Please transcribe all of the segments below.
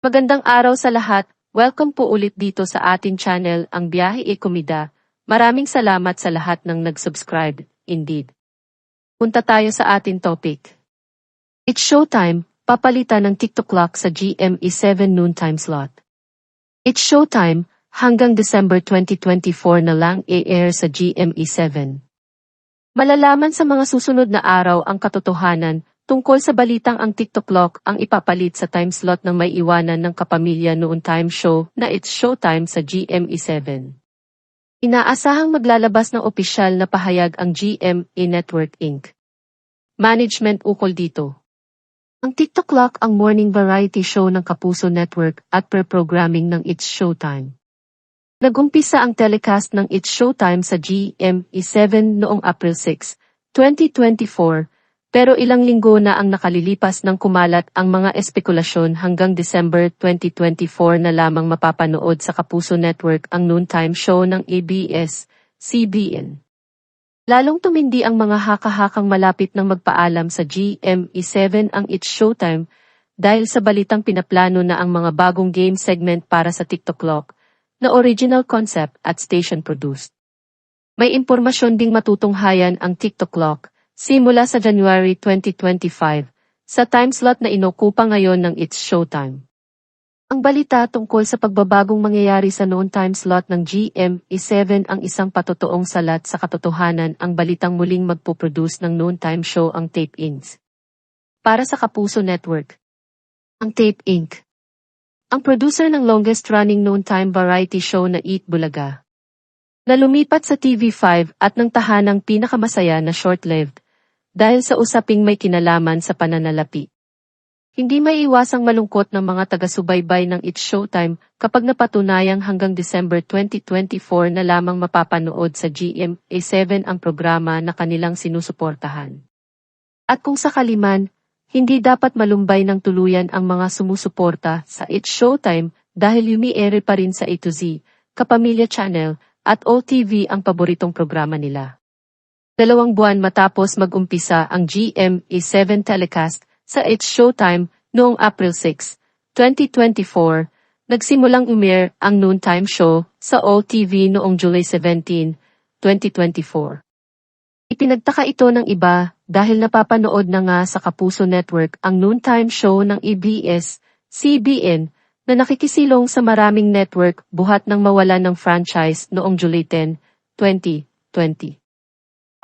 Magandang araw sa lahat. Welcome po ulit dito sa ating channel, Ang Biyahe e Komida. Maraming salamat sa lahat ng nag-subscribe. Indeed. Punta tayo sa ating topic. It's showtime, papalitan ng TikTok clock sa GME 7 noontime slot. It's showtime, hanggang December 2024 na lang i-air sa GME 7. Malalaman sa mga susunod na araw ang katotohanan tungkol sa balitang ang TikTok clock ang ipapalit sa time slot ng may iwanan ng kapamilya noon time show na It's Showtime sa GME 7. Inaasahang maglalabas ng opisyal na pahayag ang GME Network Inc. Management ukol dito. Ang TikTok clock ang morning variety show ng Kapuso Network at per-programming ng It's Showtime. Nagumpisa ang telecast ng It's Showtime sa GME 7 noong April 6, 2024, pero ilang linggo na ang nakalilipas nang kumalat ang mga espekulasyon hanggang December 2024 na lamang mapapanood sa Kapuso Network ang noontime show ng ABS-CBN. Lalong tumindi ang mga haka-hakang malapit ng magpaalam sa GME 7 ang It's Showtime dahil sa balitang pinaplano na ang mga bagong game segment para sa TikTok clock na original concept at station produced. May impormasyon ding matutunghayan ang TikTok clock simula sa January 2025 sa time slot na inokupa ngayon ng It's Showtime. Ang balita tungkol sa pagbabagong mangyayari sa noon time slot ng GME 7 ang isang patotoong salat sa katotohanan ang balitang muling magpo-produce ng noon time show ang Tape Inc. Para sa Kapuso Network. Ang Tape Inc. Ang producer ng longest-running noontime variety show na Eat Bulaga, na lumipat sa TV5 at ng tahanang pinakamasaya na short-lived dahil sa usaping may kinalaman sa pananalapi. Hindi may iwasang malungkot ng mga taga-subaybay ng It's Showtime kapag napatunayang hanggang December 2024 na lamang mapapanood sa GMA 7 ang programa na kanilang sinusuportahan. At kung sakali man, hindi dapat malumbay ng tuluyan ang mga sumusuporta sa It's Showtime dahil umi-air pa rin sa A to Z, Kapamilya Channel, at OTV ang paboritong programa nila. 2 buwan matapos mag-umpisa ang GME 7 telecast sa It's Showtime noong April 6, 2024, nagsimulang umair ang noontime show sa OTV noong July 17, 2024. Ipinagtaka ito ng iba dahil napapanood na nga sa Kapuso Network ang noontime show ng ABS-CBN na nakikisilong sa maraming network buhat ng mawalan ng franchise noong July 10, 2020.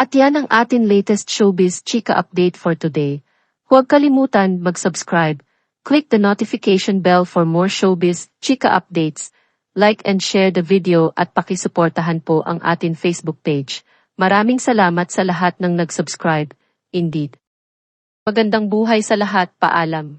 At yan ang atin latest showbiz chika update for today. Huwag kalimutan mag-subscribe, click the notification bell for more showbiz chika updates, like and share the video at pakisuportahan po ang atin Facebook page. Maraming salamat sa lahat ng nag-subscribe. Indeed. Magandang buhay sa lahat, paalam.